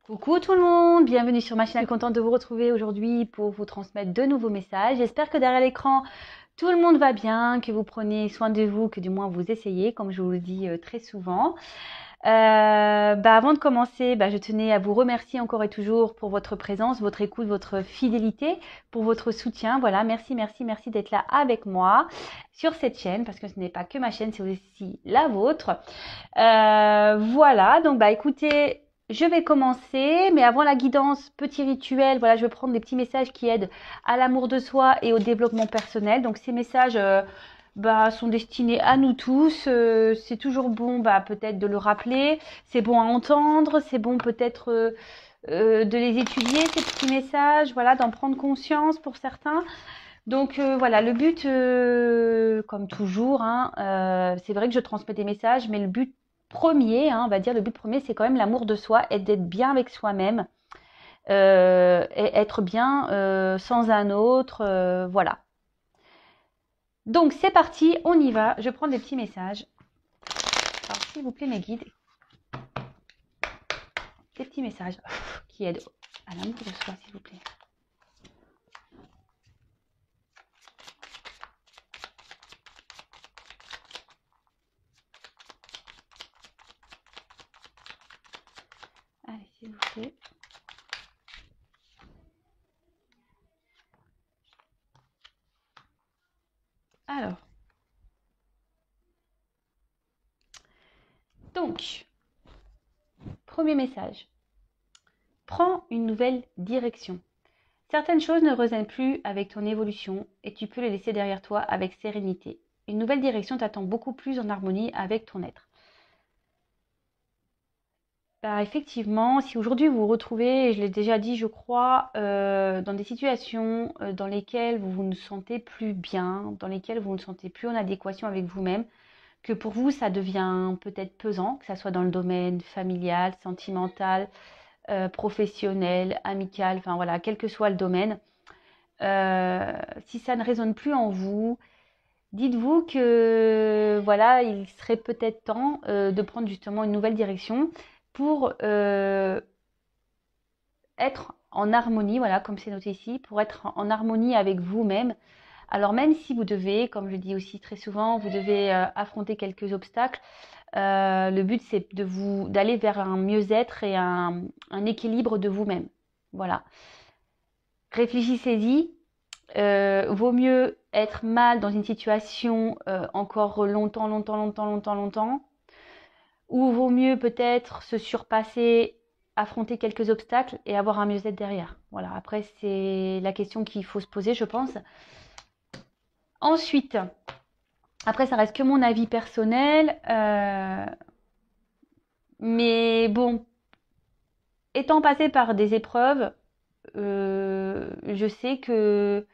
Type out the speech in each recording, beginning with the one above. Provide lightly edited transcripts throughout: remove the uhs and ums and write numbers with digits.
Coucou tout le monde, bienvenue sur ma chaîne. Contente de vous retrouver aujourd'hui pour vous transmettre de nouveaux messages. J'espère que derrière l'écran, tout le monde va bien, que vous prenez soin de vous, que du moins vous essayez, comme je vous le dis très souvent. Avant de commencer, je tenais à vous remercier encore et toujours pour votre présence, votre écoute, votre fidélité, pour votre soutien. Voilà, merci, merci, merci d'être là avec moi sur cette chaîne, parce que ce n'est pas que ma chaîne, c'est aussi la vôtre. Voilà, donc écoutez, je vais commencer, mais avant la guidance, petit rituel, voilà, je vais prendre des petits messages qui aident à l'amour de soi et au développement personnel. Donc ces messages sont destinés à nous tous. C'est toujours bon peut-être de le rappeler, c'est bon à entendre, c'est bon peut-être de les étudier, ces petits messages, voilà, d'en prendre conscience pour certains. Donc voilà, le but, comme toujours, c'est vrai que je transmets des messages, mais le but premier, on va dire, le but premier, c'est quand même l'amour de soi et d'être bien avec soi-même et être bien sans un autre, voilà. Donc c'est parti, on y va. Je prends des petits messages. Alors s'il vous plaît, mes guides, des petits messages qui aident à l'amour de soi, s'il vous plaît. Allez, s'il vous plaît. Alors, donc, premier message. Prends une nouvelle direction. Certaines choses ne résonnent plus avec ton évolution et tu peux les laisser derrière toi avec sérénité. Une nouvelle direction t'attend beaucoup plus en harmonie avec ton être. Effectivement, si aujourd'hui vous vous retrouvez, et je l'ai déjà dit, je crois, dans des situations dans lesquelles vous ne sentez plus bien, dans lesquelles vous ne sentez plus en adéquation avec vous-même, que pour vous ça devient peut-être pesant, que ça soit dans le domaine familial, sentimental, professionnel, amical, enfin voilà, quel que soit le domaine, si ça ne résonne plus en vous, dites-vous que voilà, il serait peut-être temps de prendre justement une nouvelle direction pour être en harmonie, voilà, comme c'est noté ici, pour être en harmonie avec vous-même. Alors même si vous devez, comme je dis aussi très souvent, vous devez affronter quelques obstacles, le but c'est d'aller vers un mieux-être et un équilibre de vous-même. Voilà. Réfléchissez-y. Vaut mieux être mal dans une situation encore longtemps, longtemps, longtemps, longtemps, longtemps, ou vaut mieux peut-être se surpasser, affronter quelques obstacles et avoir un mieux-être derrière. Voilà, après c'est la question qu'il faut se poser, je pense. Ensuite, après ça reste que mon avis personnel, mais bon, étant passé par des épreuves, je sais que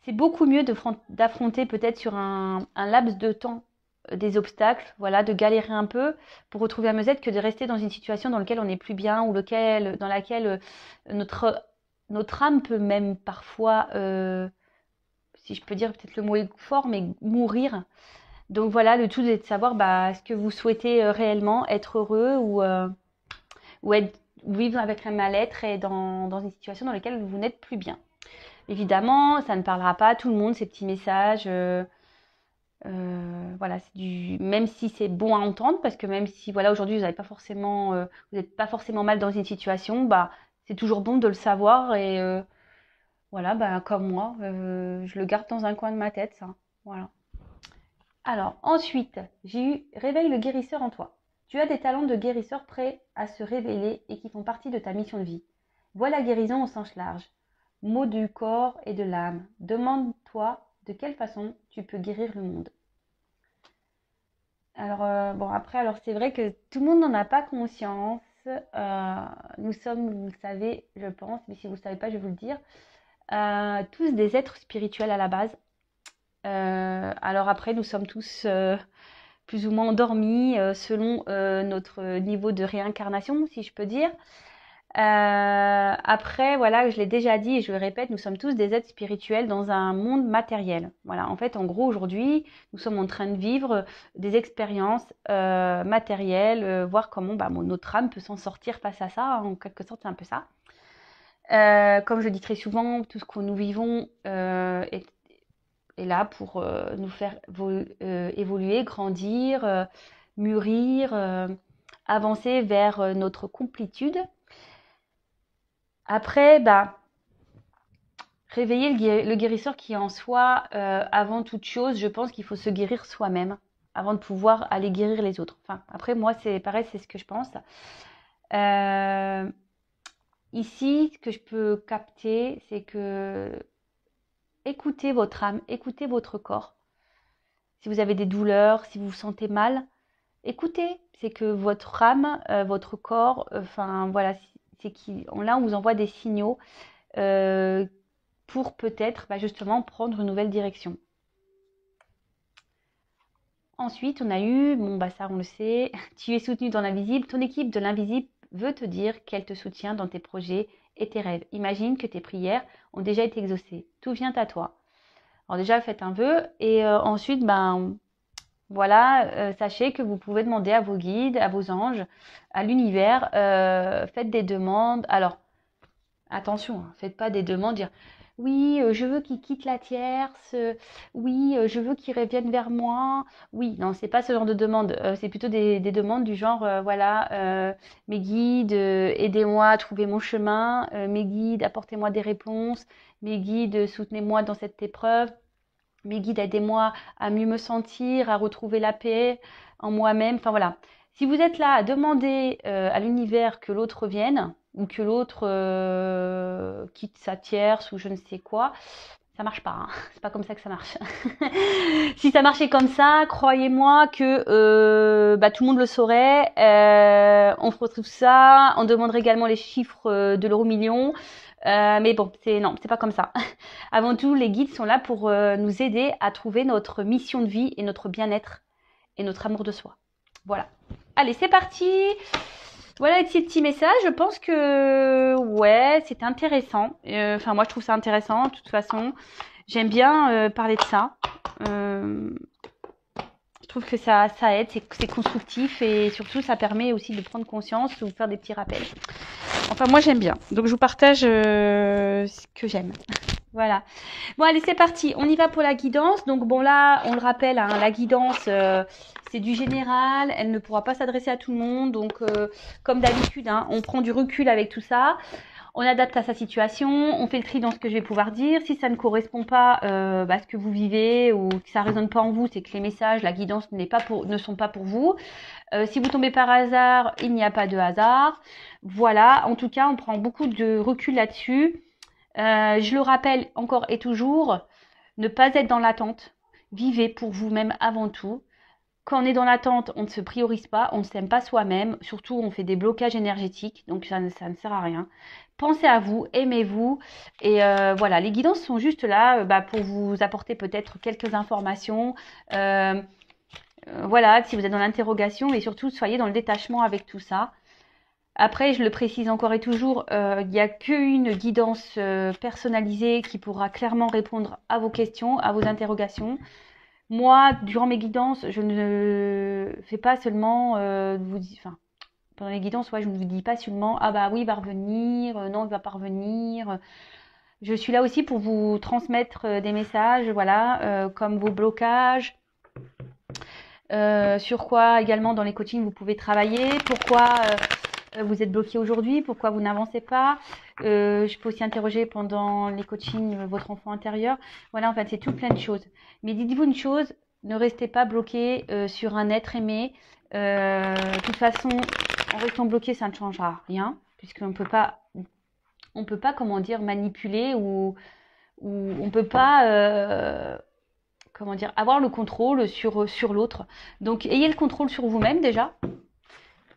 c'est beaucoup mieux d'affronter peut-être sur un laps de temps des obstacles, voilà, de galérer un peu pour retrouver un mieux-être que de rester dans une situation dans laquelle on n'est plus bien ou dans laquelle notre âme peut même parfois, si je peux dire peut-être le mot est fort, mais mourir. Donc voilà, le tout est de savoir est-ce que vous souhaitez réellement être heureux ou vivre avec un mal-être et dans une situation dans laquelle vous n'êtes plus bien. Évidemment, ça ne parlera pas à tout le monde, ces petits messages. Voilà, même si c'est bon à entendre, parce que même si voilà, aujourd'hui vous n'êtes pas forcément mal dans une situation, c'est toujours bon de le savoir et voilà, comme moi, je le garde dans un coin de ma tête, ça. Voilà. Alors ensuite, j'ai eu réveille le guérisseur en toi. Tu as des talents de guérisseur prêts à se révéler et qui font partie de ta mission de vie. Vois la guérison au sens large. Mots du corps et de l'âme. Demande-toi de quelle façon tu peux guérir le monde. Alors, alors c'est vrai que tout le monde n'en a pas conscience. Nous sommes, vous le savez, je pense, mais si vous ne le savez pas, je vais vous le dire, tous des êtres spirituels à la base. Alors après, nous sommes tous plus ou moins endormis selon notre niveau de réincarnation, si je peux dire. Après, voilà, je l'ai déjà dit et je le répète, nous sommes tous des êtres spirituels dans un monde matériel. Voilà, en fait, en gros, aujourd'hui, nous sommes en train de vivre des expériences matérielles, voir comment notre âme peut s'en sortir face à ça. En quelque sorte, c'est un peu ça. Comme je dis très souvent, tout ce que nous vivons est là pour nous faire évoluer, grandir, mûrir, avancer vers notre complétude. Après, réveiller le guérisseur qui est en soi, avant toute chose, je pense qu'il faut se guérir soi-même avant de pouvoir aller guérir les autres. Enfin, après, moi, c'est pareil, c'est ce que je pense. Ici, ce que je peux capter, c'est que écoutez votre âme, écoutez votre corps. Si vous avez des douleurs, si vous vous sentez mal, écoutez. C'est que votre âme, votre corps, enfin voilà, là on vous envoie des signaux pour peut-être justement prendre une nouvelle direction. Ensuite, on a eu, ça on le sait, tu es soutenu dans l'invisible, ton équipe de l'invisible veut te dire qu'elle te soutient dans tes projets et tes rêves. Imagine que tes prières ont déjà été exaucées. Tout vient à toi. Alors déjà, faites un vœu et ensuite, voilà, sachez que vous pouvez demander à vos guides, à vos anges, à l'univers, faites des demandes. Alors, attention, hein, faites pas des demandes, dire oui, je veux qu'il quitte la tierce, oui, je veux qu'il revienne vers moi. Oui, non, c'est pas ce genre de demande. C'est plutôt des demandes du genre, voilà, mes guides, aidez-moi à trouver mon chemin. Mes guides, apportez-moi des réponses. Mes guides, soutenez-moi dans cette épreuve. Mes guides, aidez-moi à mieux me sentir, à retrouver la paix en moi-même. Enfin voilà. Si vous êtes là à demander à l'univers que l'autre revienne ou que l'autre quitte sa tierce ou je ne sais quoi, ça marche pas. Hein. C'est pas comme ça que ça marche. Si ça marchait comme ça, croyez-moi que tout le monde le saurait. On retrouve ça. On demanderait également les chiffres de l'euro million. Mais bon, c'est pas comme ça. Avant tout, les guides sont là pour nous aider à trouver notre mission de vie et notre bien-être et notre amour de soi. Voilà. Allez, c'est parti. Voilà les petits messages. Je pense que ouais, c'était intéressant. Enfin, moi, je trouve ça intéressant. De toute façon, j'aime bien parler de ça. Je trouve que ça aide, c'est constructif et surtout, ça permet aussi de prendre conscience ou faire des petits rappels. Enfin, moi, j'aime bien. Donc, je vous partage ce que j'aime. Voilà. Bon, allez, c'est parti. On y va pour la guidance. Donc, bon, là, on le rappelle, hein, la guidance, c'est du général. Elle ne pourra pas s'adresser à tout le monde. Donc, comme d'habitude, hein, on prend du recul avec tout ça. On adapte à sa situation. On fait le tri dans ce que je vais pouvoir dire. Si ça ne correspond pas à ce que vous vivez ou que ça ne résonne pas en vous, c'est que les messages, la guidance ne sont pas pour vous. Si vous tombez par hasard, il n'y a pas de hasard. Voilà. En tout cas, on prend beaucoup de recul là-dessus. Je le rappelle encore et toujours, ne pas être dans l'attente. Vivez pour vous-même avant tout. Quand on est dans l'attente, on ne se priorise pas, on ne s'aime pas soi-même. Surtout, on fait des blocages énergétiques, donc ça ne sert à rien. Pensez à vous, aimez-vous. Et voilà, les guidances sont juste là pour vous apporter peut-être quelques informations. Voilà, si vous êtes dans l'interrogation, et surtout, soyez dans le détachement avec tout ça. Après, je le précise encore et toujours, il n'y a qu'une guidance personnalisée qui pourra clairement répondre à vos questions, à vos interrogations. Moi, durant mes guidances, je ne fais pas seulement pendant les guidances, je ne vous dis pas seulement ah bah oui, il va revenir, non, il va pas revenir. Je suis là aussi pour vous transmettre des messages, voilà, comme vos blocages. Sur quoi également dans les coachings vous pouvez travailler, pourquoi vous êtes bloqué aujourd'hui, pourquoi vous n'avancez pas. Je peux aussi interroger pendant les coachings votre enfant intérieur. Voilà, en fait, c'est tout plein de choses. Mais dites-vous une chose, ne restez pas bloqué sur un être aimé. De toute façon, en restant bloqué, ça ne changera rien, puisqu'on ne peut pas, comment dire, manipuler ou on ne peut pas avoir le contrôle sur l'autre. Donc, ayez le contrôle sur vous-même déjà.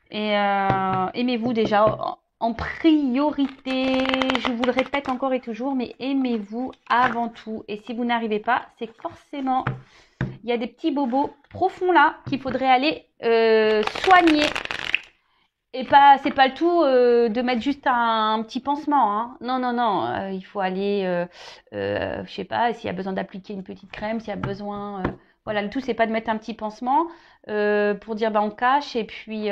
Et aimez-vous déjà en priorité. Je vous le répète encore et toujours, mais aimez-vous avant tout. Et si vous n'arrivez pas, c'est forcément, il y a des petits bobos profonds là qu'il faudrait aller soigner. Et pas, c'est pas le tout de mettre juste un petit pansement, hein. Non, non, non. Il faut aller, je sais pas, s'il y a besoin d'appliquer une petite crème, s'il y a besoin, voilà, le tout c'est pas de mettre un petit pansement pour dire bah on cache et puis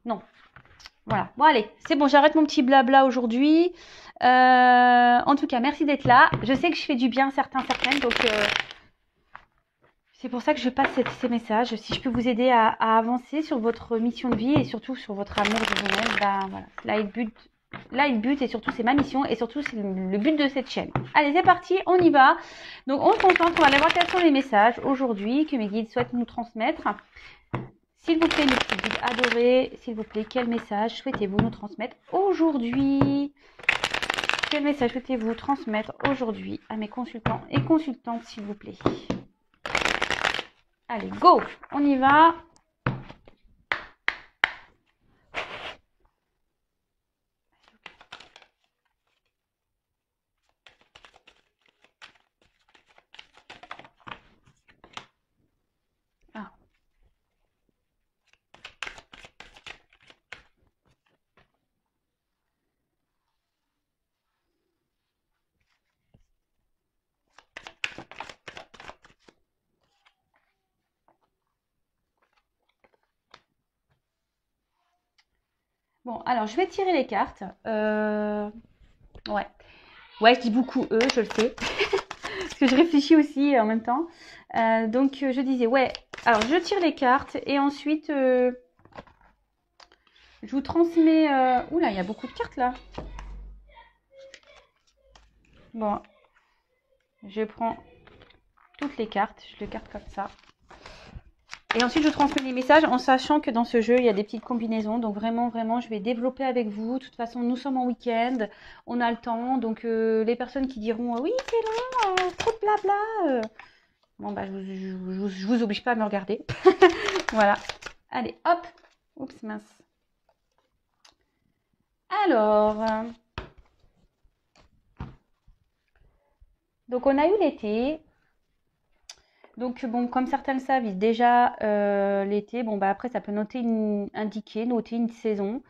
non. Voilà. Bon allez, c'est bon, j'arrête mon petit blabla aujourd'hui. En tout cas, merci d'être là. Je sais que je fais du bien à certaines, donc c'est pour ça que je passe ces messages. Si je peux vous aider à avancer sur votre mission de vie et surtout sur votre amour de vous-même, bah voilà. Là, le but et surtout c'est ma mission et surtout c'est le but de cette chaîne. Allez, c'est parti, on y va. Donc on se concentre, on va aller voir quels sont les messages aujourd'hui que mes guides souhaitent nous transmettre. S'il vous plaît, mes petits guides adorés, s'il vous plaît, quel message souhaitez-vous nous transmettre aujourd'hui? Quel message souhaitez-vous transmettre aujourd'hui à mes consultants et consultantes, s'il vous plaît? Allez, go! On y va. Ah. Bon, alors je vais tirer les cartes. Ouais. Ouais, je dis beaucoup eux, je le sais. Parce que je réfléchis aussi en même temps. Donc je disais, ouais, alors je tire les cartes et ensuite je vous transmets. Oula, il y a beaucoup de cartes là. Bon, je prends toutes les cartes, je les carte comme ça. Et ensuite, je transmets les messages en sachant que dans ce jeu, il y a des petites combinaisons. Donc vraiment, vraiment, je vais développer avec vous. De toute façon, nous sommes en week-end, on a le temps. Donc les personnes qui diront oui, c'est long, trop de blabla. Bon, bah, je vous oblige pas à me regarder. Voilà. Allez, hop. Oups, mince. Alors, donc on a eu l'été. Donc bon, comme certains le savent, déjà l'été, bon bah après ça peut noter indiquer une saison.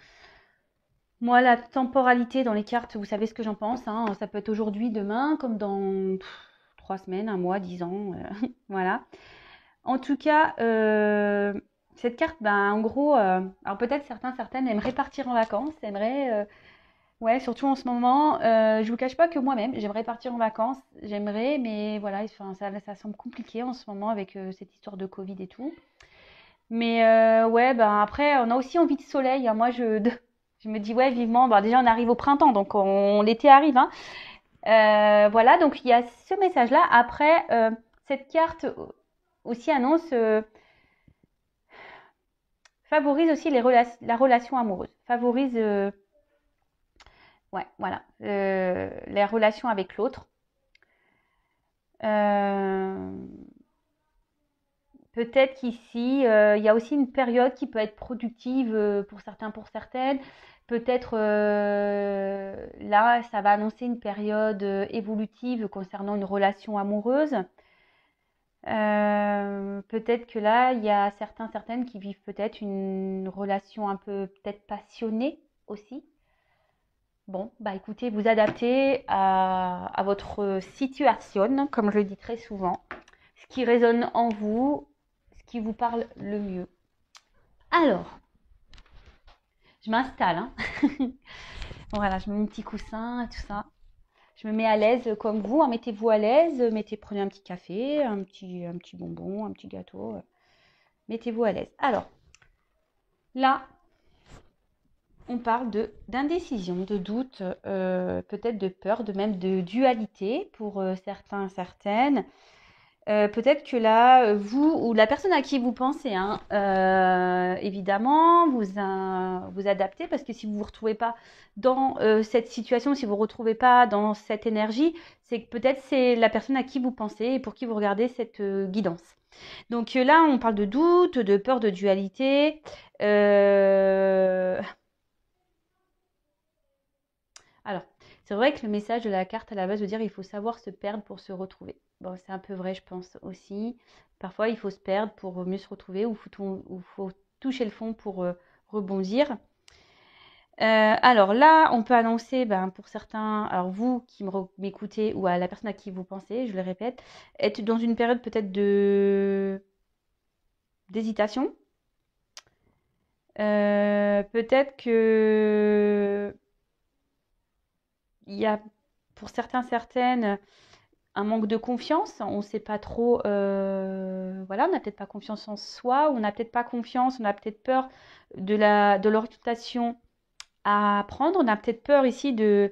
Moi, la temporalité dans les cartes, vous savez ce que j'en pense, hein, ça peut être aujourd'hui, demain, comme dans 3 semaines, un mois, 10 ans, voilà. En tout cas, cette carte, ben, en gros, alors peut-être certaines aimeraient partir en vacances, ouais, surtout en ce moment, je vous cache pas que moi-même, j'aimerais partir en vacances, j'aimerais, mais voilà, enfin, ça semble compliqué en ce moment avec cette histoire de Covid et tout. Mais ouais, ben après, on a aussi envie de soleil, hein. Moi, je me dis, ouais, vivement, bah, déjà, on arrive au printemps, donc l'été arrive, hein. Voilà, donc il y a ce message-là. Après, cette carte aussi annonce, favorise aussi la relation amoureuse, favorise, ouais, voilà, les relations avec l'autre. Peut-être qu'ici, il y a aussi une période qui peut être productive pour certains, pour certaines. Peut-être là, ça va annoncer une période évolutive concernant une relation amoureuse. Peut-être que là, il y a certaines qui vivent peut-être une relation un peu peut-être passionnée aussi. Bon, bah écoutez, vous adaptez à votre situation, comme je le dis très souvent, ce qui résonne en vous, ce qui vous parle le mieux. Alors, je m'installe, hein. Voilà, je mets mon petit coussin et tout ça. Je me mets à l'aise comme vous, hein. Mettez-vous à l'aise, prenez un petit café, un petit bonbon, un petit gâteau. Mettez-vous à l'aise. Alors, là, on parle d'indécision, de doute, peut-être de peur, même de dualité pour certains, certaines. Peut-être que là, vous ou la personne à qui vous pensez, hein, évidemment, vous adaptez parce que si vous ne vous retrouvez pas dans cette situation, si vous ne vous retrouvez pas dans cette énergie, c'est que peut-être c'est la personne à qui vous pensez et pour qui vous regardez cette guidance. Donc là, on parle de doute, de peur, de dualité. Alors, c'est vrai que le message de la carte à la base veut dire il faut savoir se perdre pour se retrouver. Bon, c'est un peu vrai, je pense aussi. Parfois, il faut se perdre pour mieux se retrouver ou il faut toucher le fond pour rebondir. Alors là, on peut annoncer, pour certains, alors vous qui m'écoutez ou à la personne à qui vous pensez, je le répète, être dans une période peut-être d'hésitation. Peut-être que il y a pour certains, certaines, un manque de confiance. On ne sait pas trop, voilà, on n'a peut-être pas confiance en soi, on n'a peut-être pas confiance, on a peut-être peur de l'orientation à prendre. On a peut-être peur ici de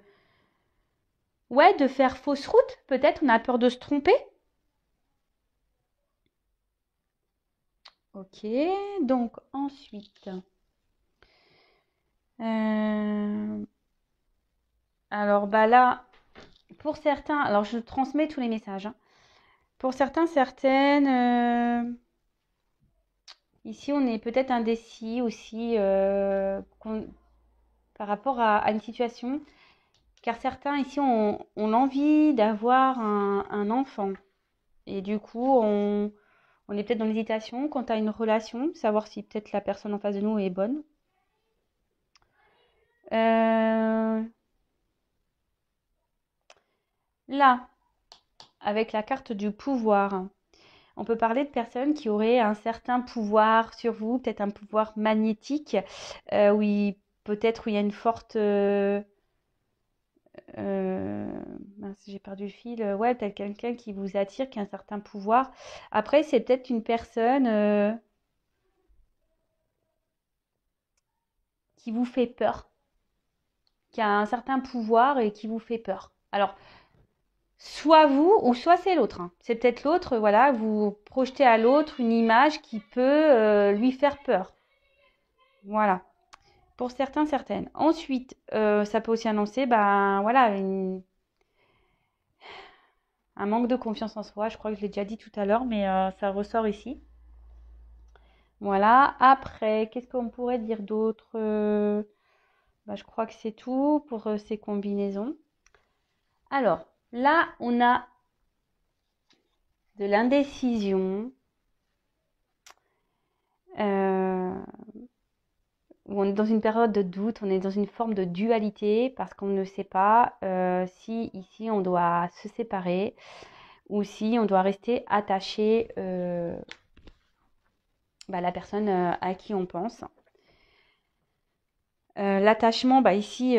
faire fausse route. Peut-être on a peur de se tromper. Ok, donc ensuite, alors là, pour certains, alors je transmets tous les messages, hein. Pour certains, certaines, ici on est peut-être indécis aussi par rapport à une situation, car certains ici ont l'envie d'avoir un enfant. Et du coup, on est peut-être dans l'hésitation quant à une relation, savoir si peut-être la personne en face de nous est bonne. Là, avec la carte du pouvoir, on peut parler de personnes qui auraient un certain pouvoir sur vous, peut-être un pouvoir magnétique, peut-être où il y a une forte... mince, j'ai perdu le fil. Ouais, peut-être quelqu'un qui vous attire, qui a un certain pouvoir. Après, c'est peut-être une personne qui vous fait peur, qui a un certain pouvoir et qui vous fait peur. Alors, soit vous ou soit c'est l'autre, hein. C'est peut-être l'autre, voilà, vous projetez à l'autre une image qui peut lui faire peur. Voilà. Pour certains, certaines. Ensuite, ça peut aussi annoncer, voilà, un manque de confiance en soi. Je crois que je l'ai déjà dit tout à l'heure, mais ça ressort ici. Voilà. Après, qu'est-ce qu'on pourrait dire d'autre? Je crois que c'est tout pour ces combinaisons. Alors, là, on a de l'indécision. Où on est dans une période de doute, on est dans une forme de dualité parce qu'on ne sait pas si ici on doit se séparer ou si on doit rester attaché à la personne à qui on pense. L'attachement, ici,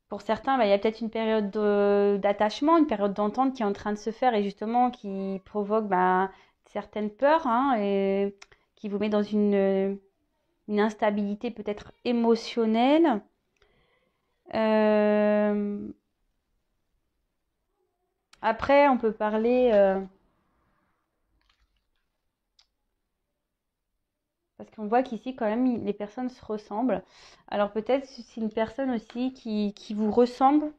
pour certains, il y a peut-être une période d'attachement, une période d'entente qui est en train de se faire et justement qui provoque certaines peurs, hein, et qui vous met dans une instabilité peut-être émotionnelle. Après, on peut parler, parce qu'on voit qu'ici, quand même, les personnes se ressemblent. Alors peut-être c'est une personne aussi qui vous ressemble.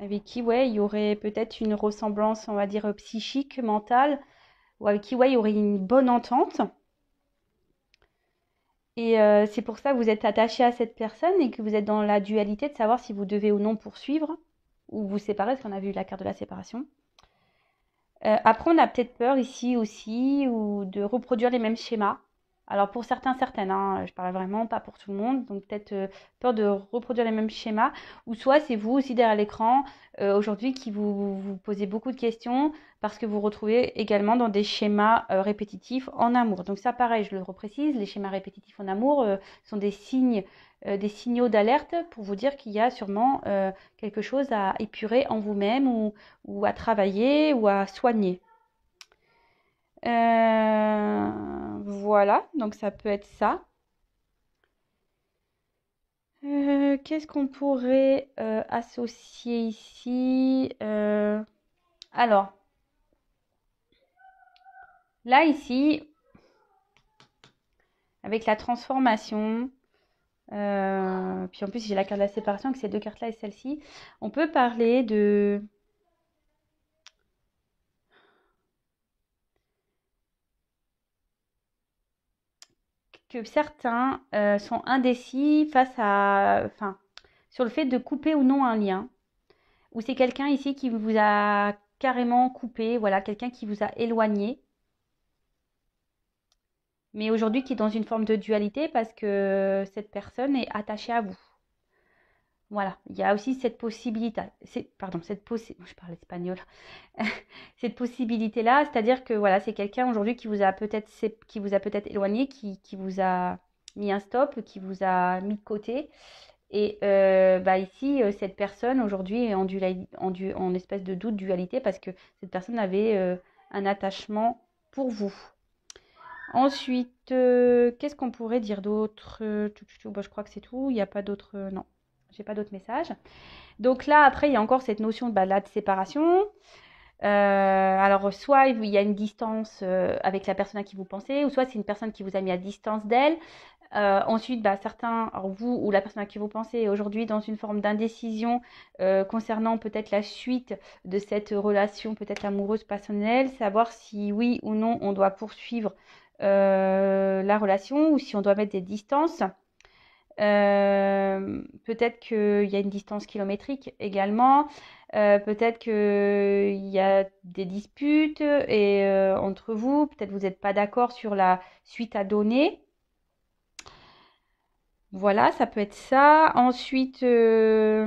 Avec qui, ouais, il y aurait peut-être une ressemblance, on va dire, psychique, mentale, ou avec qui, ouais, il y aurait une bonne entente. Et c'est pour ça que vous êtes attaché à cette personne et que vous êtes dans la dualité de savoir si vous devez ou non poursuivre ou vous séparer, parce qu'on a vu la carte de la séparation. Après, on a peut-être peur ici aussi ou de reproduire les mêmes schémas. Alors pour certains, certaines, hein, je parle vraiment pas pour tout le monde, donc peut-être peur de reproduire les mêmes schémas, ou soit c'est vous aussi derrière l'écran aujourd'hui qui vous posez beaucoup de questions parce que vous retrouvez également dans des schémas répétitifs en amour. Donc ça pareil, je le reprécise, les schémas répétitifs en amour sont des signes, des signaux d'alerte pour vous dire qu'il y a sûrement quelque chose à épurer en vous-même ou à travailler ou à soigner. Voilà, donc ça peut être ça. Qu'est-ce qu'on pourrait associer ici? Alors, là, ici, avec la transformation, puis en plus j'ai la carte de la séparation avec ces deux cartes-là et celle-ci, on peut parler de... que certains sont indécis sur le fait de couper ou non un lien. Ou c'est quelqu'un ici qui vous a carrément coupé, voilà, quelqu'un qui vous a éloigné, mais aujourd'hui qui est dans une forme de dualité parce que cette personne est attachée à vous. Voilà, il y a aussi cette possibilité, je parle espagnol, cette possibilité-là, c'est-à-dire que voilà, c'est quelqu'un aujourd'hui qui vous a peut-être éloigné, qui vous a mis un stop, qui vous a mis de côté. Et ici, cette personne aujourd'hui est en espèce de doute, dualité, parce que cette personne avait un attachement pour vous. Ensuite, qu'est-ce qu'on pourrait dire d'autre? Je crois que c'est tout. Il n'y a pas d'autres. Non, j'ai pas d'autres messages. Donc là, après, il y a encore cette notion de séparation. Alors, soit il y a une distance avec la personne à qui vous pensez, ou soit c'est une personne qui vous a mis à distance d'elle. Ensuite, certains, alors vous ou la personne à qui vous pensez, est aujourd'hui dans une forme d'indécision concernant peut-être la suite de cette relation, peut-être amoureuse, passionnelle, savoir si oui ou non on doit poursuivre la relation ou si on doit mettre des distances. Peut-être qu'il y a une distance kilométrique également. Peut-être qu'il y a des disputes entre vous. Peut-être vous n'êtes pas d'accord sur la suite à donner. Voilà, ça peut être ça. Ensuite, et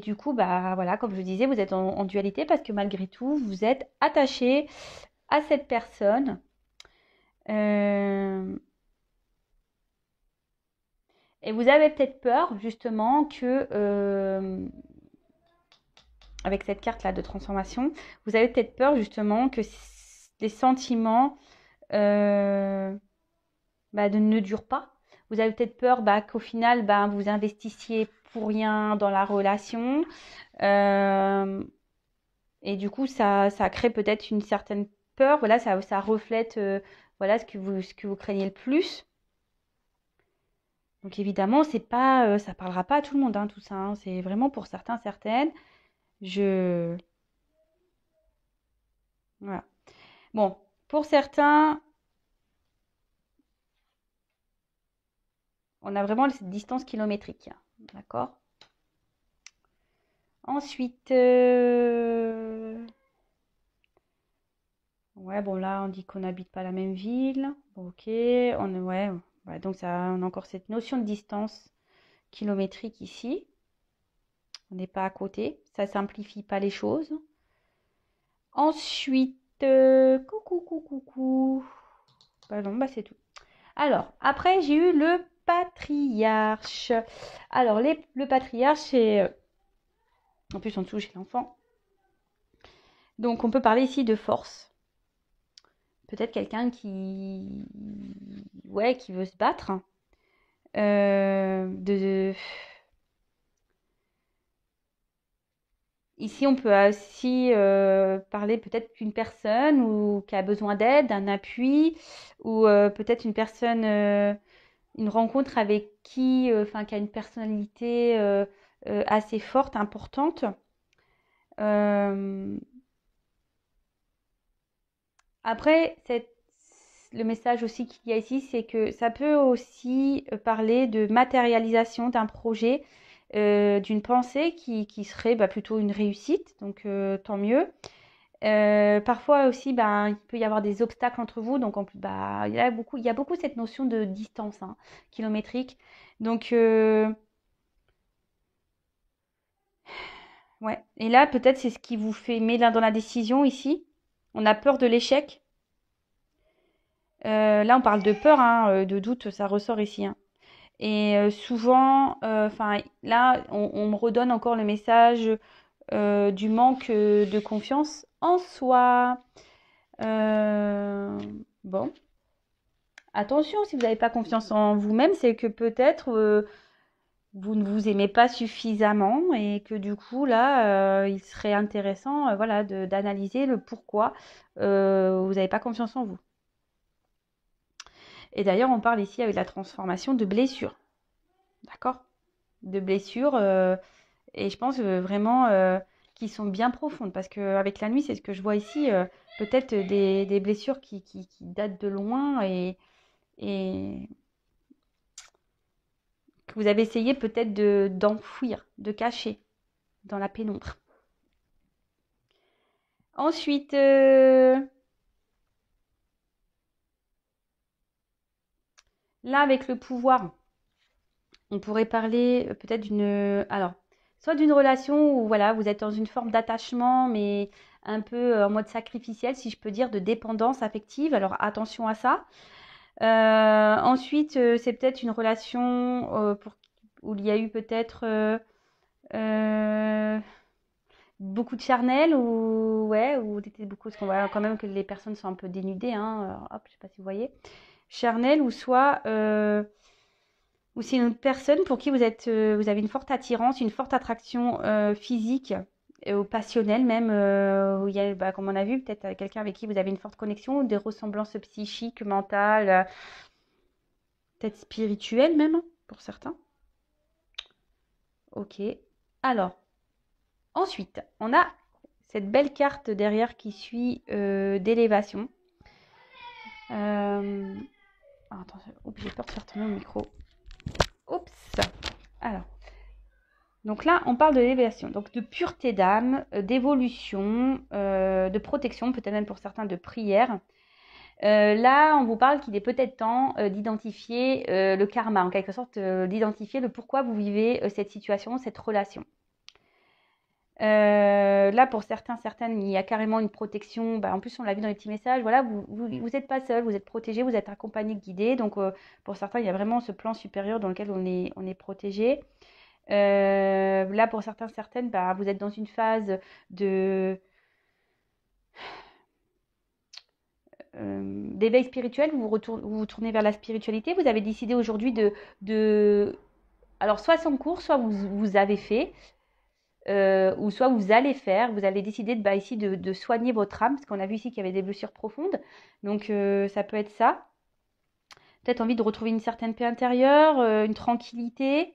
du coup, voilà, comme je disais, vous êtes en dualité parce que malgré tout, vous êtes attaché à cette personne. Euh, et vous avez peut-être peur, justement, que, avec cette carte-là de transformation, vous avez peut-être peur, justement, que les sentiments ne durent pas. Vous avez peut-être peur qu'au final, vous investissiez pour rien dans la relation. Et du coup, ça crée peut-être une certaine peur. Voilà, ça reflète voilà, ce que vous craignez le plus. Donc évidemment, c'est pas, ça parlera pas à tout le monde, hein, tout ça, hein. C'est vraiment pour certains, certaines. Je... Voilà. Bon, pour certains, on a vraiment cette distance kilométrique. D'accord? Ensuite, ouais, bon là, on dit qu'on n'habite pas la même ville. Bon, ok, ouais, donc on a encore cette notion de distance kilométrique ici. On n'est pas à côté, ça simplifie pas les choses. Ensuite, coucou. Non, c'est tout. Alors, après, j'ai eu le patriarche. Alors, le patriarche, c'est... en plus, en dessous, j'ai l'enfant. Donc, on peut parler ici de force. Peut-être quelqu'un qui veut se battre. Ici, on peut aussi parler peut-être d'une personne qui a besoin d'aide, d'un appui, ou peut-être une personne, une rencontre avec qui a une personnalité assez forte, importante. Après, le message aussi qu'il y a ici, c'est que ça peut aussi parler de matérialisation d'un projet, d'une pensée qui serait plutôt une réussite, donc tant mieux. Parfois aussi, il peut y avoir des obstacles entre vous, donc il y a beaucoup cette notion de distance kilométrique. Donc, ouais. Et là, peut-être c'est ce qui vous fait met là dans la décision ici. On a peur de l'échec. Là, on parle de peur, de doute, ça ressort ici, hein. Et souvent, là, on me redonne encore le message du manque de confiance en soi. Bon, attention, si vous n'avez pas confiance en vous-même, c'est que peut-être vous ne vous aimez pas suffisamment et que du coup, là, il serait intéressant d'analyser le pourquoi vous n'avez pas confiance en vous. Et d'ailleurs, on parle ici avec la transformation de blessures. D'accord? De blessures, et je pense vraiment qui sont bien profondes. Parce qu'avec la nuit, c'est ce que je vois ici, peut-être des blessures qui datent de loin et que vous avez essayé peut-être d'enfouir, de cacher dans la pénombre. Ensuite, là, avec le pouvoir, on pourrait parler peut-être alors, soit d'une relation où voilà, vous êtes dans une forme d'attachement, mais un peu en mode sacrificiel, si je peux dire, de dépendance affective. Alors attention à ça. Ensuite, c'est peut-être une relation où il y a eu peut-être beaucoup de charnel ou ouais, ou c'était beaucoup, parce qu'on voit quand même que les personnes sont un peu dénudées, hein. Alors, hop, je sais pas si vous voyez. Charnel ou soit ou c'est une personne pour qui vous avez une forte attirance, une forte attraction physique ou passionnelle même, où il y a, comme on a vu, peut-être quelqu'un avec qui vous avez une forte connexion, des ressemblances psychiques, mentales, peut-être spirituelles même, pour certains. Ok. Alors, ensuite, on a cette belle carte derrière qui suit d'élévation. Attends, oups, j'ai peur de faire tomber mon micro. Oups. Alors, donc là, on parle de l'élévation, donc de pureté d'âme, d'évolution, de protection, peut-être même pour certains de prière. Là, on vous parle qu'il est peut-être temps d'identifier le karma, en quelque sorte, d'identifier le pourquoi vous vivez cette situation, cette relation. Là, pour certaines, il y a carrément une protection. Bah, en plus, on l'a vu dans les petits messages. Voilà, vous n'êtes pas seul, vous êtes protégé, vous êtes accompagné, guidé. Donc, pour certains, il y a vraiment ce plan supérieur dans lequel on est protégé. Là, pour certaines, bah, vous êtes dans une phase d'éveil spirituel. Vous tournez vers la spiritualité. Vous avez décidé aujourd'hui alors, soit sans cours, soit vous avez fait. Ou soit vous allez faire, vous allez décider ici de soigner votre âme, parce qu'on a vu ici qu'il y avait des blessures profondes, donc ça peut être ça. Peut-être envie de retrouver une certaine paix intérieure, une tranquillité.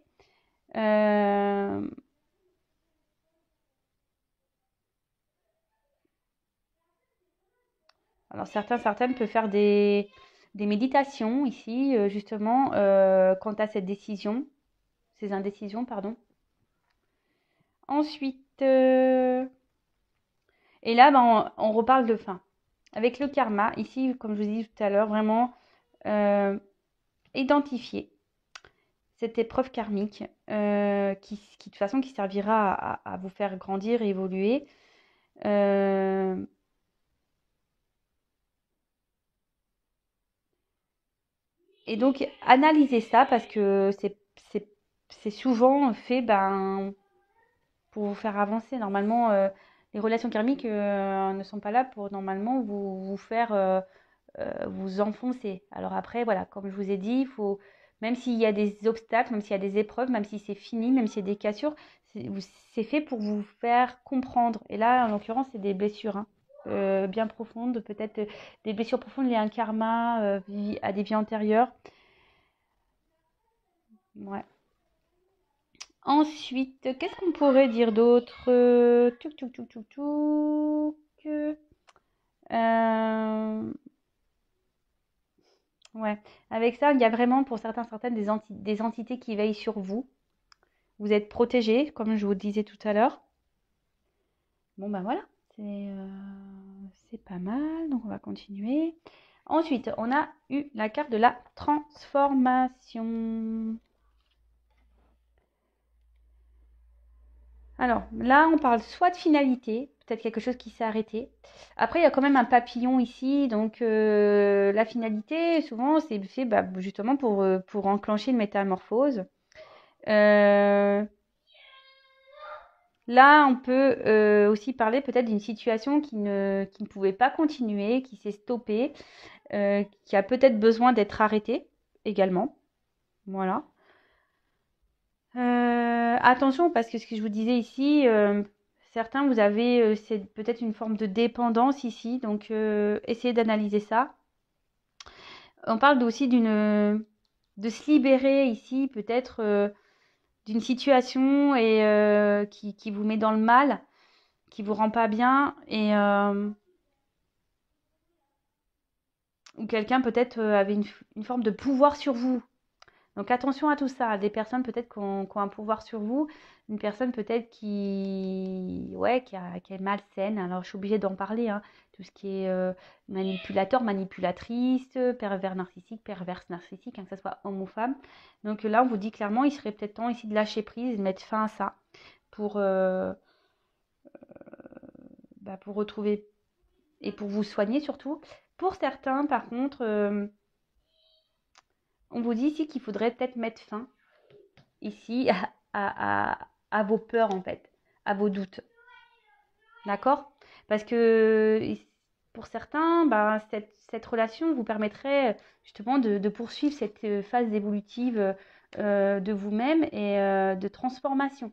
Alors certaines peuvent faire des méditations ici, justement, quant à cette décision, ces indécisions, pardon. Ensuite, et là, on reparle de fin. Avec le karma, ici, comme je vous dis tout à l'heure, vraiment identifier cette épreuve karmique qui de toute façon qui servira à vous faire grandir et évoluer. Et donc analyser ça parce que c'est souvent fait pour vous faire avancer. Normalement, les relations karmiques ne sont pas là pour normalement vous faire vous enfoncer. Alors après, voilà, comme je vous ai dit, il faut, même s'il y a des obstacles, même s'il y a des épreuves, même si c'est fini, même s'il y a des cassures, c'est fait pour vous faire comprendre. Et là, en l'occurrence, c'est des blessures bien profondes, peut-être des blessures profondes liées à un karma, à des vies antérieures. Ouais. Ensuite, qu'est-ce qu'on pourrait dire d'autre? Touc, touc, touc, touc, touc. Ouais. Avec ça, il y a vraiment pour certaines des entités qui veillent sur vous. Vous êtes protégés, comme je vous disais tout à l'heure. Bon, ben voilà, c'est pas mal. Donc, on va continuer. Ensuite, on a eu la carte de la transformation. Alors, là, on parle soit de finalité, peut-être quelque chose qui s'est arrêté. Après, il y a quand même un papillon ici. Donc, la finalité, souvent, c'est fait justement pour enclencher une métamorphose. Là, on peut aussi parler peut-être d'une situation qui ne pouvait pas continuer, qui s'est stoppée, qui a peut-être besoin d'être arrêtée également. Voilà. Attention, parce que ce que je vous disais ici, certains, vous avez c'est peut-être une forme de dépendance ici, donc essayez d'analyser ça. On parle aussi de se libérer ici, peut-être d'une situation et qui vous met dans le mal, qui vous rend pas bien et ou quelqu'un peut-être avait une forme de pouvoir sur vous. Donc attention à tout ça. Des personnes peut-être qui ont un pouvoir sur vous, une personne peut-être ouais, qui est malsaine. Alors je suis obligée d'en parler, hein. Tout ce qui est manipulateur, manipulatrice, pervers narcissique, perverse narcissique, hein, que ce soit homme ou femme. Donc là, on vous dit clairement, il serait peut-être temps ici de lâcher prise et de mettre fin à ça pour, pour retrouver et pour vous soigner surtout. Pour certains, par contre, on vous dit ici qu'il faudrait peut-être mettre fin ici à vos peurs en fait, à vos doutes. D'accord? Parce que pour certains, cette relation vous permettrait justement de poursuivre cette phase évolutive de vous-même et de transformation.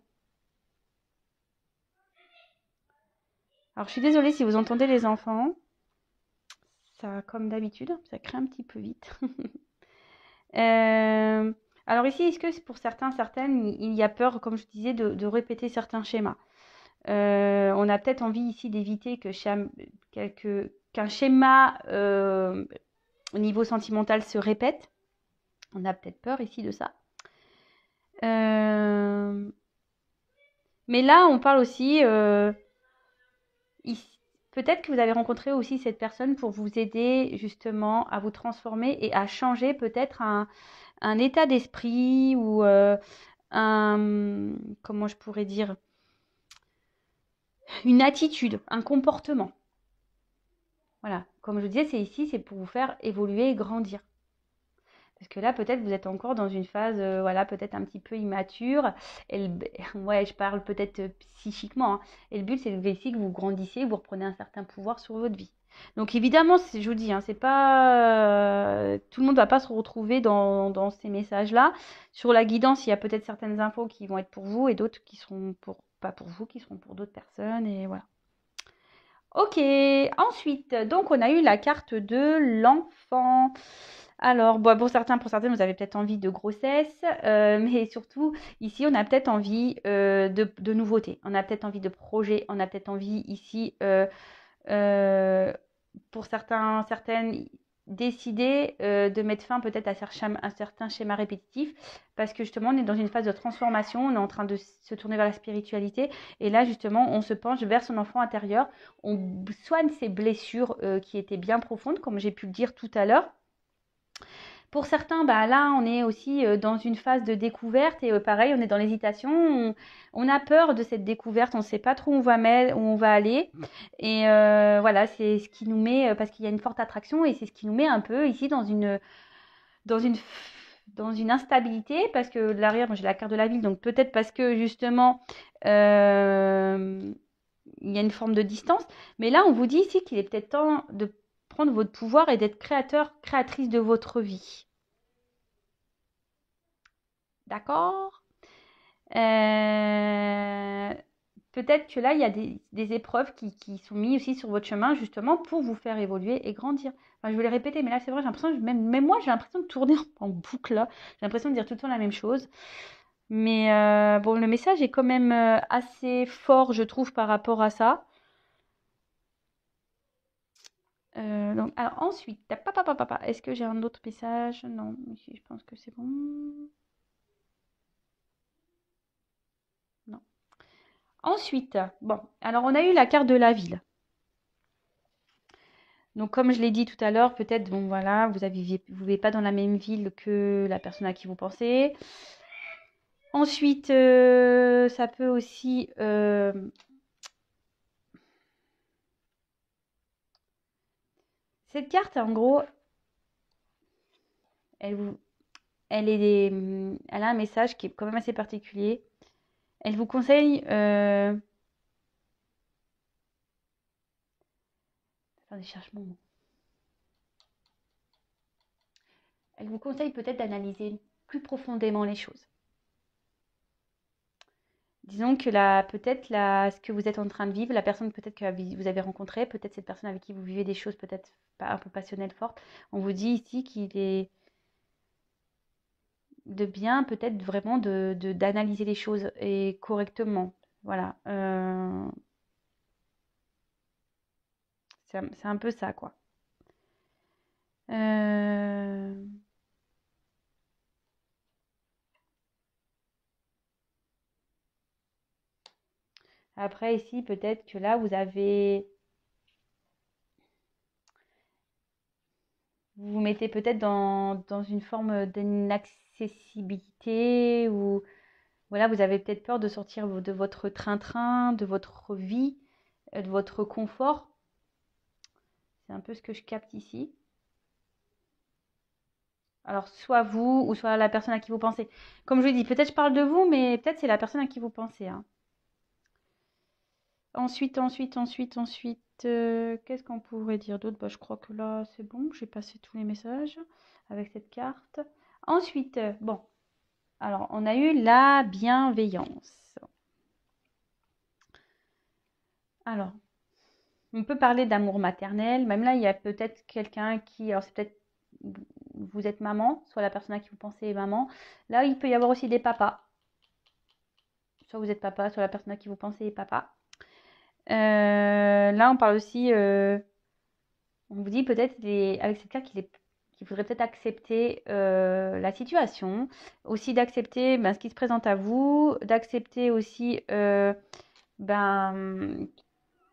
Alors je suis désolée si vous entendez les enfants. Ça, comme d'habitude, ça crée un petit peu vite. Alors ici, est-ce que pour certains, certaines, il y a peur, comme je disais, de répéter certains schémas? On a peut-être envie ici d'éviter qu'un schéma au niveau sentimental se répète. On a peut-être peur ici de ça. Mais là, on parle aussi, peut-être que vous avez rencontré aussi cette personne pour vous aider justement à vous transformer et à changer peut-être un état d'esprit ou comment je pourrais dire, une attitude, un comportement. Voilà, comme je vous disais, c'est pour vous faire évoluer et grandir. Parce que là, peut-être vous êtes encore dans une phase, voilà, peut-être un petit peu immature. Ouais, je parle peut-être psychiquement, hein. Et le but, c'est ici que vous grandissiez, que vous repreniez un certain pouvoir sur votre vie. Donc évidemment, je vous dis, hein, c'est pas tout le monde va pas se retrouver dans ces messages-là. Sur la guidance, il y a peut-être certaines infos qui vont être pour vous et d'autres qui seront pas pour vous, qui seront pour d'autres personnes. Et voilà. Ok, ensuite, donc on a eu la carte de l'enfant. Alors, pour certains, pour certaines, vous avez peut-être envie de grossesse, mais surtout, ici, on a peut-être envie de nouveautés, on a peut-être envie de projets, on a peut-être envie ici, pour certains, certaines, décider de mettre fin peut-être à un certain schéma répétitif, parce que justement, on est dans une phase de transformation, on est en train de se tourner vers la spiritualité, et là, justement, on se penche vers son enfant intérieur, on soigne ses blessures qui étaient bien profondes, comme j'ai pu le dire tout à l'heure. Pour certains, là, on est aussi dans une phase de découverte et pareil, on est dans l'hésitation. On a peur de cette découverte, on ne sait pas trop où on va aller. Et voilà, c'est ce qui nous met, parce qu'il y a une forte attraction et c'est ce qui nous met un peu ici dans une, dans une instabilité. Parce que derrière, moi j'ai la carte de la ville, donc peut-être parce que justement, il y a une forme de distance. Mais là, on vous dit ici qu'il est peut-être temps de prendre votre pouvoir et d'être créateur, créatrice de votre vie. D'accord? Euh, Peut-être que là, il y a des épreuves qui sont mises aussi sur votre chemin, justement, pour vous faire évoluer et grandir. Enfin, je vais les répéter, mais là, c'est vrai, j'ai l'impression, même moi, j'ai l'impression de tourner en boucle, là. J'ai l'impression de dire tout le temps la même chose. Mais bon, le message est quand même assez fort, je trouve, par rapport à ça. Donc, alors ensuite, est-ce que j'ai un autre message? Non, ici, je pense que c'est bon. Non. Ensuite, bon, alors on a eu la carte de la ville. Donc, comme je l'ai dit tout à l'heure, peut-être, bon, voilà, vous vivez pas dans la même ville que la personne à qui vous pensez. Ensuite, ça peut aussi... cette carte, en gros, elle, vous, elle a un message qui est quand même assez particulier. Elle vous conseille... attendez, je cherche mon mot. Elle vous conseille peut-être d'analyser plus profondément les choses. Disons que ce que vous êtes en train de vivre, la personne peut-être que vous avez rencontrée, peut-être cette personne avec qui vous vivez des choses peut-être pas un peu passionnelles, fortes, on vous dit ici qu'il est de bien peut-être vraiment d'analyser les choses et correctement. Voilà. C'est un peu ça, quoi. Euh, Après, ici, peut-être que là, vous vous mettez peut-être dans une forme d'inaccessibilité ou voilà, vous avez peut-être peur de sortir de votre train-train, de votre vie, de votre confort. C'est un peu ce que je capte ici. Alors, soit vous ou soit la personne à qui vous pensez. Comme je vous dis, peut-être je parle de vous, mais peut-être c'est la personne à qui vous pensez, hein. Ensuite, qu'est-ce qu'on pourrait dire d'autre? Bah, je crois que là, c'est bon. J'ai passé tous les messages avec cette carte. Ensuite, bon, alors, on a eu la bienveillance. Alors, on peut parler d'amour maternel. Même là, il y a peut-être quelqu'un qui, alors c'est peut-être vous êtes maman, soit la personne à qui vous pensez est maman. Là, il peut y avoir aussi des papas. Soit vous êtes papa, soit la personne à qui vous pensez est papa. Là, on parle aussi, on vous dit peut-être avec cette carte qu'il faudrait peut-être accepter la situation, aussi d'accepter ce qui se présente à vous, d'accepter aussi ben,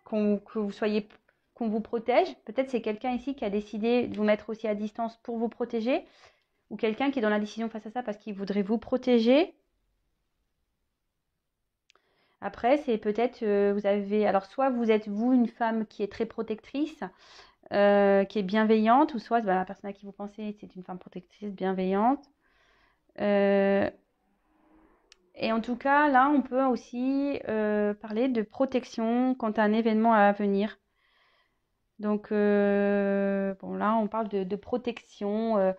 que vous soyez, qu'on vous protège. Peut-être c'est quelqu'un ici qui a décidé de vous mettre aussi à distance pour vous protéger, ou quelqu'un qui est dans la décision face à ça parce qu'il voudrait vous protéger. Après, c'est peut-être, vous avez, alors soit vous êtes vous une femme qui est très protectrice, qui est bienveillante, ou soit la personne à qui vous pensez, c'est une femme protectrice, bienveillante. Euh, et en tout cas, là, on peut aussi parler de protection quant à un événement à venir. Donc, bon, là, on parle de protection,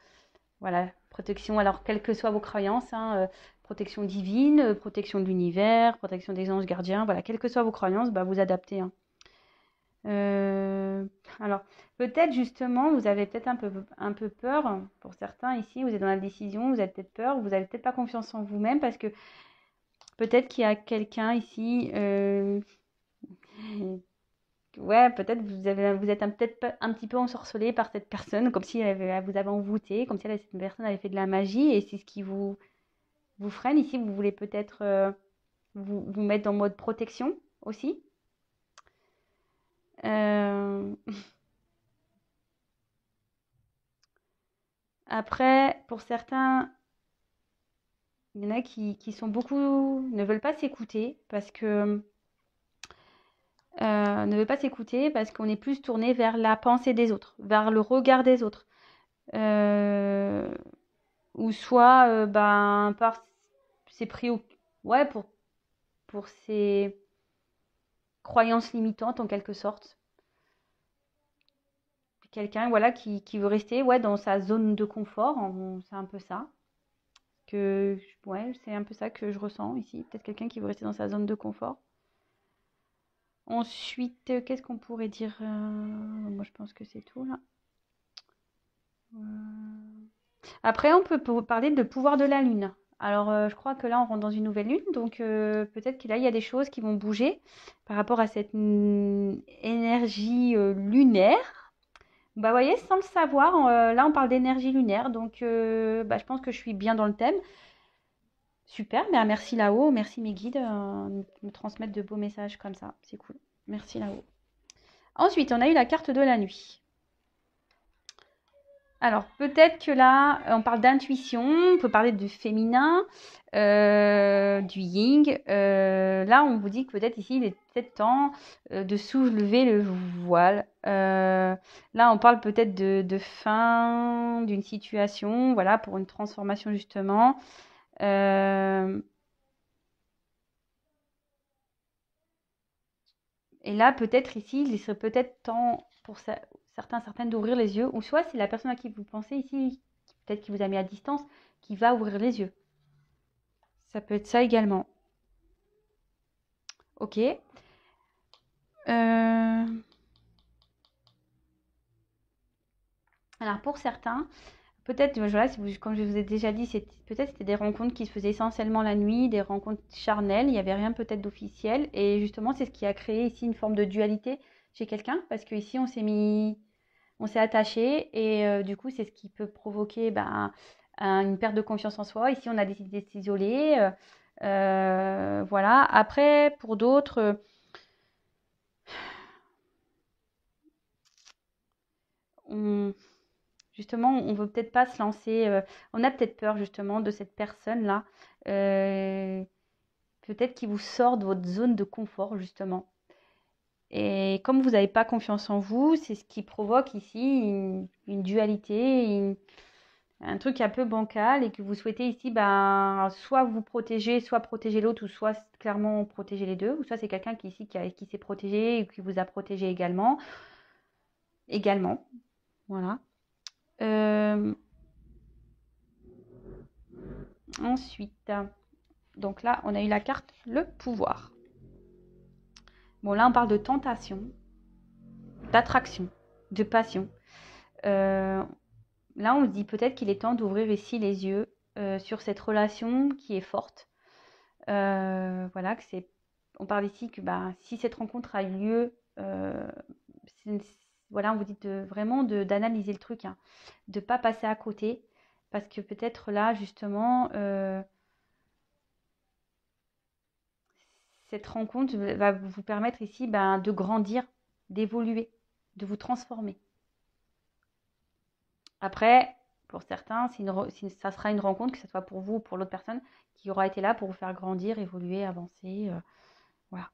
voilà, protection, alors quelles que soient vos croyances, hein, protection divine, protection de l'univers, protection des anges gardiens, voilà, quelles que soient vos croyances, bah, vous adaptez, hein. Euh, alors, peut-être justement, vous avez peut-être un peu peur, pour certains ici, vous êtes dans la décision, vous avez peut-être peur, vous n'avez peut-être pas confiance en vous-même, parce que peut-être qu'il y a quelqu'un ici, ouais, peut-être vous êtes peut-être un petit peu ensorcelé par cette personne, comme si elle vous avait envoûté, comme si cette personne avait fait de la magie, et c'est ce qui vous freine. Ici, vous voulez peut-être vous mettre en mode protection aussi. Euh, Après, pour certains, il y en a qui sont beaucoup, ne veulent pas s'écouter parce que ne veulent pas s'écouter parce qu'on est plus tourné vers la pensée des autres, vers le regard des autres. Euh, ou soit par ses ouais, pour ses croyances limitantes en quelque sorte. Quelqu'un voilà, qui veut rester ouais, dans sa zone de confort, c'est un peu ça. Ouais, c'est un peu ça que je ressens ici. Peut-être quelqu'un qui veut rester dans sa zone de confort. Ensuite, qu'est-ce qu'on pourrait dire moi, je pense que c'est tout là. Après, on peut parler de pouvoir de la Lune. Alors, je crois que là, on rentre dans une nouvelle lune, donc peut-être que là, il y a des choses qui vont bouger par rapport à cette énergie lunaire. Bah, vous voyez, sans le savoir, là, on parle d'énergie lunaire, donc je pense que je suis bien dans le thème. Super, merci là-haut, merci mes guides de me transmettre de beaux messages comme ça, c'est cool. Merci là-haut. Ensuite, on a eu la carte de la nuit. Alors, peut-être que là, on parle d'intuition, on peut parler du féminin, du yin. Là, on vous dit que peut-être ici, il est peut-être temps de soulever le voile. Là, on parle peut-être de fin d'une situation, voilà, pour une transformation justement. Et là, peut-être ici, il serait peut-être temps pour certaines d'ouvrir les yeux, ou soit c'est la personne à qui vous pensez ici, peut-être qui vous a mis à distance, qui va ouvrir les yeux. Ça peut être ça également. Ok. Alors pour certains, peut-être, voilà, comme je vous ai déjà dit, peut-être c'était des rencontres qui se faisaient essentiellement la nuit, des rencontres charnelles, il n'y avait rien peut-être d'officiel. Et justement, c'est ce qui a créé ici une forme de dualité chez quelqu'un, parce qu'ici, on s'est attaché et du coup, c'est ce qui peut provoquer une perte de confiance en soi. Ici, on a décidé de s'isoler. Voilà. Après, pour d'autres, justement, on veut peut-être pas se lancer. On a peut-être peur justement de cette personne-là, peut-être qui vous sort de votre zone de confort justement. Et comme vous n'avez pas confiance en vous, c'est ce qui provoque ici une dualité, un truc un peu bancal et que vous souhaitez ici, ben, soit vous protéger, soit protéger l'autre, ou soit clairement protéger les deux, ou soit c'est quelqu'un qui ici qui s'est protégé et qui vous a protégé également. Également, voilà. Ensuite, donc là, on a eu la carte le pouvoir. Bon, là, on parle de tentation, d'attraction, de passion. Là, on se dit peut-être qu'il est temps d'ouvrir ici les yeux sur cette relation qui est forte. Voilà, on parle ici que bah, si cette rencontre a eu lieu, voilà, on vous dit vraiment d'analyser le truc, hein, de ne pas passer à côté, parce que peut-être là, justement, cette rencontre va vous permettre ici ben, de grandir, d'évoluer, de vous transformer. Après, pour certains, ça sera une rencontre, que ce soit pour vous ou pour l'autre personne, qui aura été là pour vous faire grandir, évoluer, avancer. Voilà.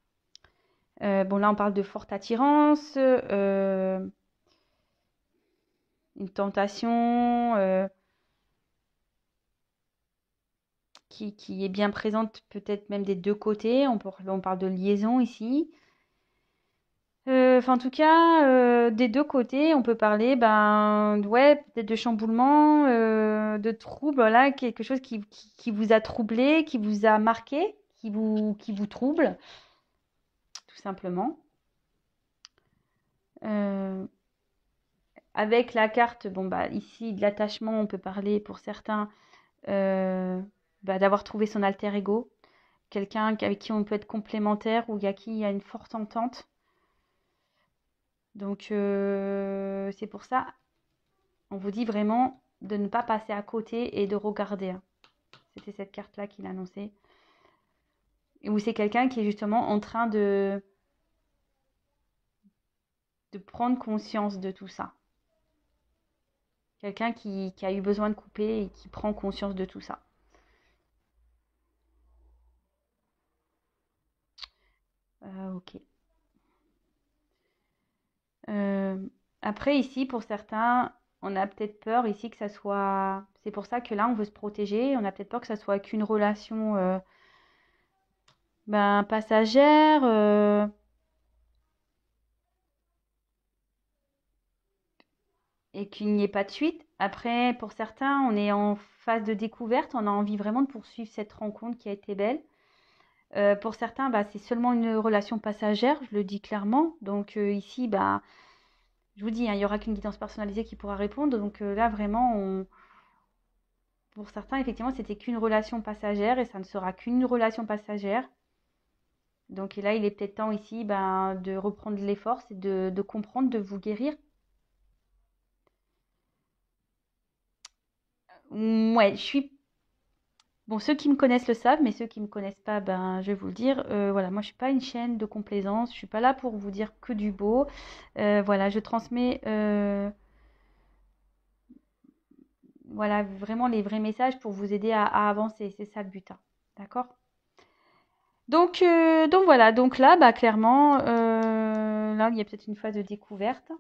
Bon, là, on parle de forte attirance, une tentation qui est bien présente, peut-être même des deux côtés. On parle de liaison ici. En tout cas, des deux côtés, on peut parler ouais, peut-être de chamboulement, de trouble, là, quelque chose qui vous a troublé, qui vous a marqué, qui vous trouble, tout simplement. Avec la carte, bon, bah, ici, de l'attachement, on peut parler pour certains d'avoir trouvé son alter ego, quelqu'un avec qui on peut être complémentaire ou qui il y a une forte entente. Donc, c'est pour ça, on vous dit vraiment de ne pas passer à côté et de regarder. C'était cette carte-là qu'il annonçait. Ou c'est quelqu'un qui est justement en train de prendre conscience de tout ça. Quelqu'un qui a eu besoin de couper et qui prend conscience de tout ça. Ok. Après, ici, pour certains, on a peut-être peur ici que ça soit... C'est pour ça que là, on veut se protéger. On a peut-être peur que ça soit qu'une relation passagère. Et qu'il n'y ait pas de suite. Après, pour certains, on est en phase de découverte. On a envie vraiment de poursuivre cette rencontre qui a été belle. Pour certains, c'est seulement une relation passagère, je le dis clairement. Donc ici, je vous dis, hein, il n'y aura qu'une guidance personnalisée qui pourra répondre. Donc là, vraiment, pour certains, effectivement, c'était qu'une relation passagère et ça ne sera qu'une relation passagère. Donc là, il est peut-être temps ici de reprendre les forces et de comprendre, de vous guérir. Ouais, je suis... Bon, ceux qui me connaissent le savent, mais ceux qui ne me connaissent pas, je vais vous le dire. Voilà, moi, je ne suis pas une chaîne de complaisance. Je ne suis pas là pour vous dire que du beau. Voilà, je transmets voilà, vraiment les vrais messages pour vous aider à avancer. C'est ça le but, hein. D'accord? Donc voilà, donc là, clairement, là, il y a peut-être une phase de découverte.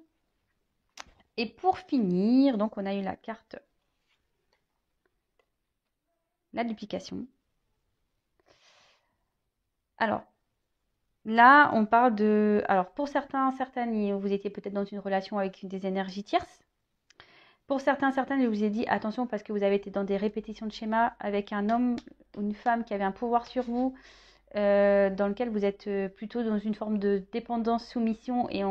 Et pour finir, donc on a eu la carte, la duplication. Alors, là, on parle de... Alors, pour certaines, vous étiez peut-être dans une relation avec des énergies tierces. Pour certaines, je vous ai dit, attention, parce que vous avez été dans des répétitions de schémas avec un homme ou une femme qui avait un pouvoir sur vous, dans lequel vous êtes plutôt dans une forme de dépendance, soumission, et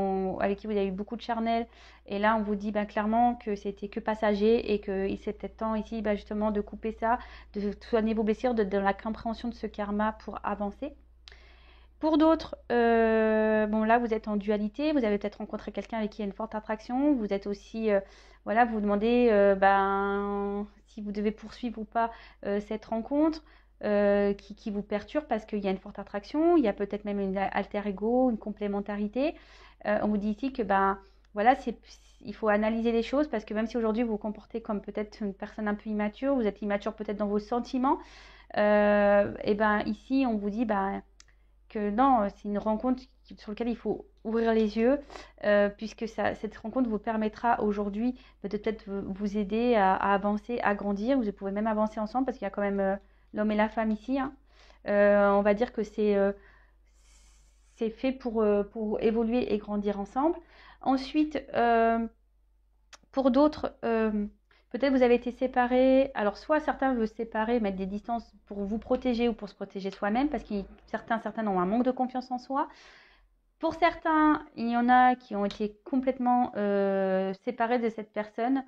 avec qui vous avez eu beaucoup de charnel. Et là, on vous dit clairement que c'était que passager et qu'il c'était temps ici justement de couper ça, de soigner vos blessures, dans la compréhension de ce karma pour avancer. Pour d'autres, bon là vous êtes en dualité, vous avez peut-être rencontré quelqu'un avec qui il y a une forte attraction, vous êtes aussi, voilà, vous vous demandez si vous devez poursuivre ou pas cette rencontre. qui vous perturbe parce qu'il y a une forte attraction, il y a peut-être même une alter ego, une complémentarité. On vous dit ici que ben voilà, il faut analyser les choses parce que même si aujourd'hui vous vous comportez comme peut-être une personne un peu immature, vous êtes immature peut-être dans vos sentiments, et ben ici on vous dit ben, que non, c'est une rencontre sur laquelle il faut ouvrir les yeux, puisque cette rencontre vous permettra aujourd'hui de peut-être vous aider à avancer, à grandir. Vous pouvez même avancer ensemble parce qu'il y a quand même l'homme et la femme ici, hein. On va dire que c'est fait pour évoluer et grandir ensemble. Ensuite, pour d'autres, peut-être vous avez été séparés. Alors, soit certains veulent se séparer, mettre des distances pour vous protéger ou pour se protéger soi-même, parce que certains ont un manque de confiance en soi. Pour certains, il y en a qui ont été complètement séparés de cette personne.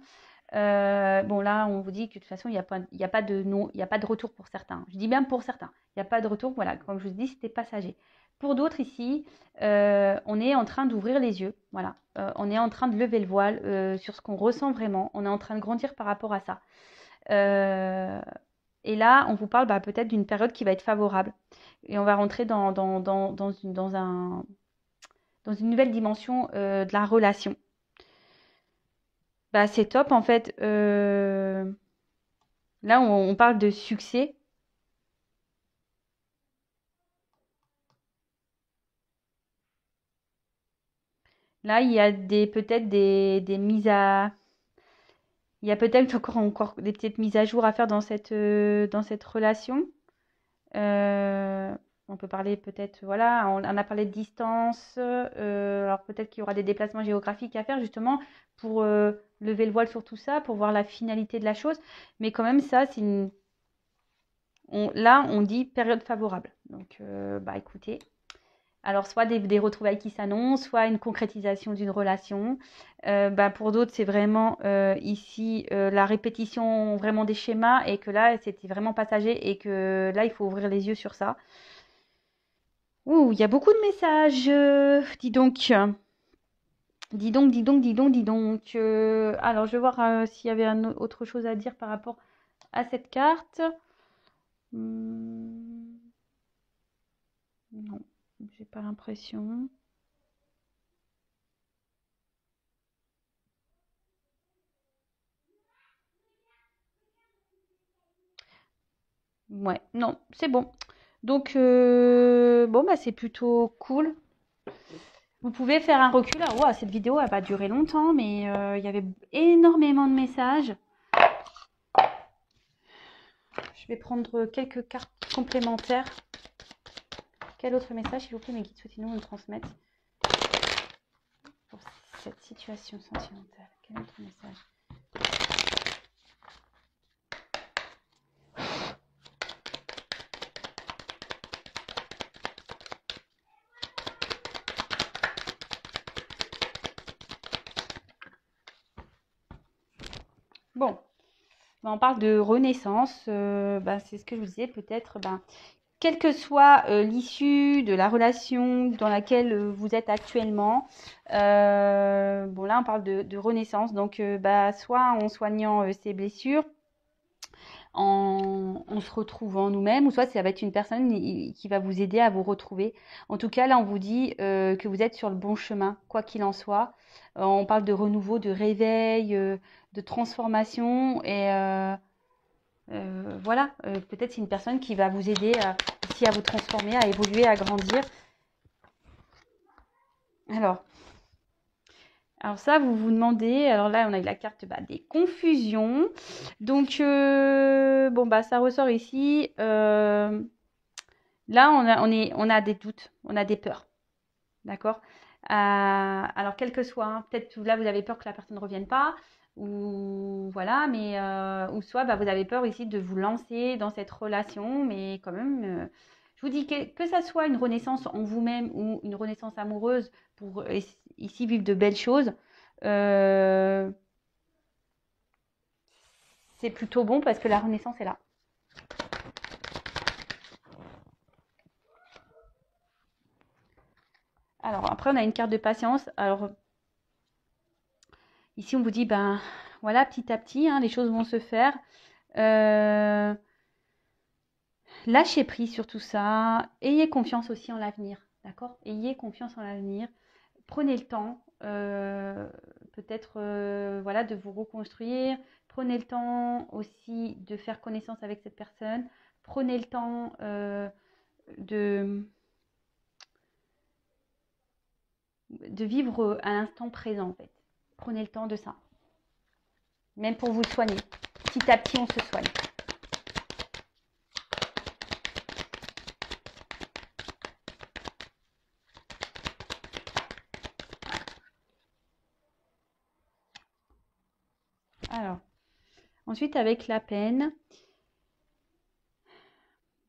Bon, là, on vous dit que de toute façon, il n'y a pas de retour pour certains. Je dis bien pour certains. Il n'y a pas de retour. Voilà, comme je vous dis, c'était passager. Pour d'autres ici, on est en train d'ouvrir les yeux. Voilà, on est en train de lever le voile sur ce qu'on ressent vraiment. On est en train de grandir par rapport à ça. Et là, on vous parle peut-être d'une période qui va être favorable. Et on va rentrer dans une nouvelle dimension de la relation. Bah, c'est top en fait. Là, on parle de succès. Là, il y a peut-être des mises à... Il y a peut-être encore des petites mises à jour à faire dans cette relation. Euh, on peut parler peut-être, voilà, on a parlé de distance. Alors peut-être qu'il y aura des déplacements géographiques à faire justement pour lever le voile sur tout ça, pour voir la finalité de la chose. Mais quand même, ça, là, on dit période favorable. Donc, écoutez. Alors, soit des retrouvailles qui s'annoncent, soit une concrétisation d'une relation. Pour d'autres, c'est vraiment ici la répétition vraiment des schémas et que là, c'était vraiment passager et que là, il faut ouvrir les yeux sur ça. Ouh, il y a beaucoup de messages. Dis donc. Dis donc, dis donc, dis donc, dis donc. Alors, je vais voir s'il y avait autre chose à dire par rapport à cette carte. Non, j'ai pas l'impression. Ouais, non, c'est bon. Donc, c'est plutôt cool. Vous pouvez faire un recul. Alors, ouah, cette vidéo, elle va durer longtemps, mais il y avait énormément de messages. Je vais prendre quelques cartes complémentaires. Quel autre message, s'il vous plaît, mes guides souhaitez-nous nous transmettre pour cette situation sentimentale? Quel autre message? Bon, on parle de renaissance. C'est ce que je vous disais, peut-être, quelle que soit l'issue de la relation dans laquelle vous êtes actuellement, là on parle de renaissance, donc soit en soignant ses blessures, en se retrouvant nous-mêmes, ou soit ça va être une personne qui va vous aider à vous retrouver. En tout cas, là on vous dit que vous êtes sur le bon chemin, quoi qu'il en soit. On parle de renouveau, de réveil, de transformation et... voilà, peut-être c'est une personne qui va vous aider ici à vous transformer, à évoluer, à grandir. Alors ça, vous vous demandez, alors là, on a eu la carte des confusions. Donc, ça ressort ici. Là, on a des doutes, on a des peurs. D'accord? Alors, quel que soit, hein, peut-être là, vous avez peur que la personne ne revienne pas. Ou voilà, mais ou soit vous avez peur ici de vous lancer dans cette relation, mais quand même, je vous dis que ça soit une renaissance en vous-même ou une renaissance amoureuse pour ici vivre de belles choses, euh, c'est plutôt bon parce que la renaissance est là. Alors après, on a une carte de patience. Alors ici, on vous dit, voilà, petit à petit, hein, les choses vont se faire. lâchez prise sur tout ça. Ayez confiance aussi en l'avenir. D'accord? Ayez confiance en l'avenir. Prenez le temps, peut-être voilà, de vous reconstruire. Prenez le temps aussi de faire connaissance avec cette personne. Prenez le temps de vivre à l'instant présent en fait. Prenez le temps de ça. Même pour vous soigner. Petit à petit, on se soigne. Alors, ensuite avec la peine.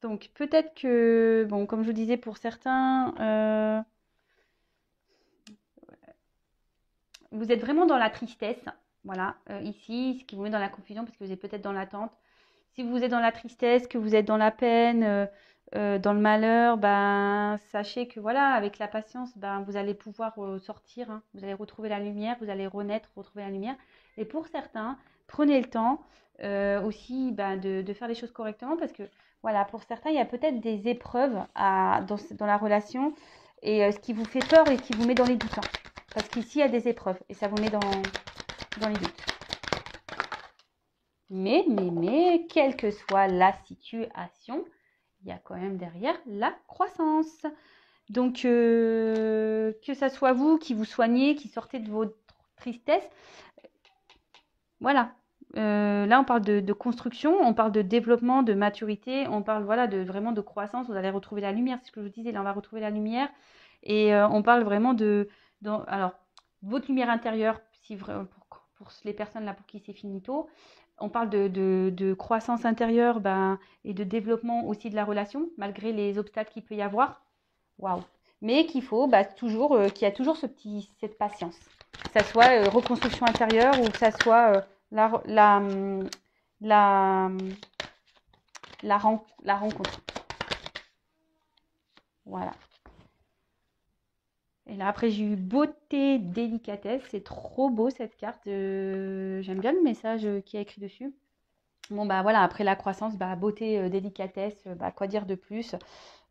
Donc peut-être que, bon, comme je vous disais, pour certains, vous êtes vraiment dans la tristesse. Voilà, ici, ce qui vous met dans la confusion parce que vous êtes peut-être dans l'attente. Si vous êtes dans la tristesse, que vous êtes dans la peine, dans le malheur, ben, sachez que voilà, avec la patience, ben, vous allez pouvoir sortir, hein. Vous allez retrouver la lumière, vous allez renaître, retrouver la lumière. Et pour certains, prenez le temps aussi ben, de faire les choses correctement parce que voilà, pour certains, il y a peut-être des épreuves dans la relation et ce qui vous fait peur et qui vous met dans les doutes. Hein. Parce qu'ici, il y a des épreuves et ça vous met dans les doutes. Mais, quelle que soit la situation, il y a quand même derrière la croissance. Donc, que ça soit vous qui vous soignez, qui sortez de votre tristesse, voilà. Là, on parle de construction, on parle de développement, de maturité, on parle voilà, vraiment de croissance. Vous allez retrouver la lumière, c'est ce que je vous disais, là, on va retrouver la lumière. Et on parle vraiment alors, votre lumière intérieure, pour les personnes là pour qui c'est finito. On parle de croissance intérieure et de développement aussi de la relation, malgré les obstacles qu'il peut y avoir. Waouh! Mais qu'il faut toujours, qu'il y a toujours cette patience. Que ça soit reconstruction intérieure ou que ça soit la rencontre. Voilà. Et là, après, j'ai eu beauté, délicatesse. C'est trop beau cette carte. J'aime bien le message qui est écrit dessus. Bon, bah voilà, après la croissance, beauté, délicatesse, quoi dire de plus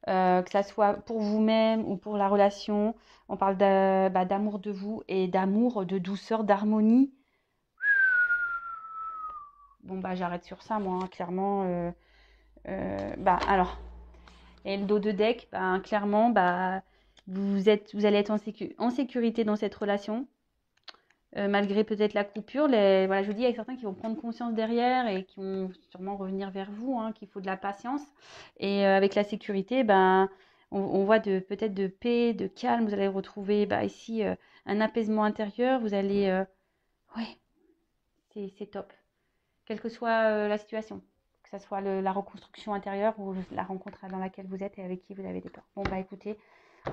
que ça soit pour vous-même ou pour la relation. On parle d'amour de vous et d'amour, de douceur, d'harmonie. Bon, j'arrête sur ça, moi, hein, clairement. Alors, et le dos de deck, clairement, vous allez être en sécurité dans cette relation. Malgré peut-être la coupure, voilà, je vous dis, il y a certains qui vont prendre conscience derrière et qui vont sûrement revenir vers vous, hein, qu'il faut de la patience. Et avec la sécurité, on voit peut-être de paix, de calme. Vous allez retrouver ici un apaisement intérieur. Vous allez... ouais, c'est top. Quelle que soit la situation. Que ce soit la reconstruction intérieure ou la rencontre dans laquelle vous êtes et avec qui vous avez des peurs. Bon, écoutez,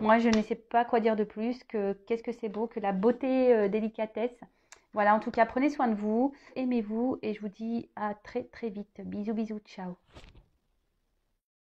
moi, je ne sais pas quoi dire de plus que qu'est-ce que c'est beau, que la beauté, délicatesse. Voilà, en tout cas, prenez soin de vous, aimez-vous et je vous dis à très très vite. Bisous, bisous, ciao.